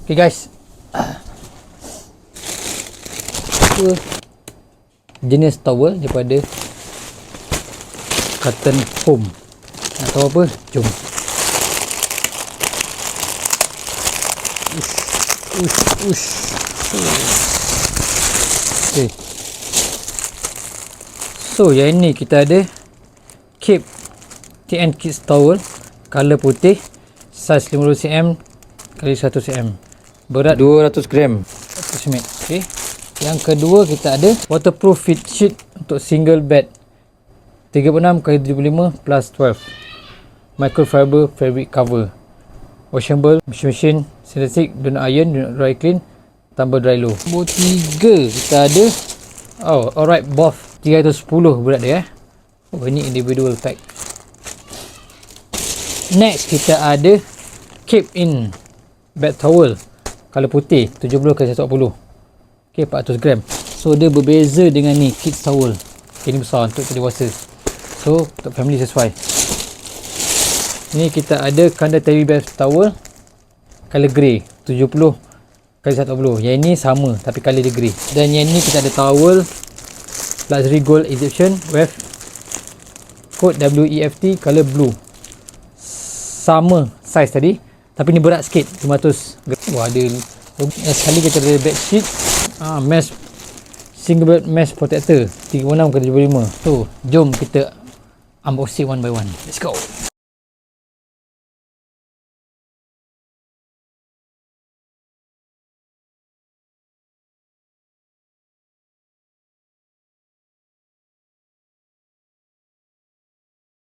Okay guys, jenis towel daripada cotton foam. Nak tahu apa? Jom. Okay. So yang ni kita ada Cape TN Kids towel, color putih, size 50cm x 100cm, berat 200 gram, approximate. Okay. Yang kedua kita ada waterproof fit sheet untuk single bed 36 x 75 plus 12, microfiber fabric cover, washable, machine, synthetic, do not iron, do not dry clean, tambah dry low. Nombor 3 kita ada alright both 310 berat dia. Ini individual pack. Next kita ada Cape In bed towel, color putih, 70 x 140, okay, 400 gram. So dia berbeza dengan ni kids towel. Okay, ni besar untuk dewasa, so untuk family sesuai. Ni kita ada kanda terry bed towel, color grey, 70 x 140. Yang ini sama tapi color dia grey. Dan yang ni kita ada towel luxury gold Egyptian with code WEFT, color blue, sama size tadi tapi ni berat sikit, 500 gram. Wah, ada sekali kita ada bed sheet mesh, single bed mesh protector 36 x 75. So jom kita unboxing one by one. Let's go.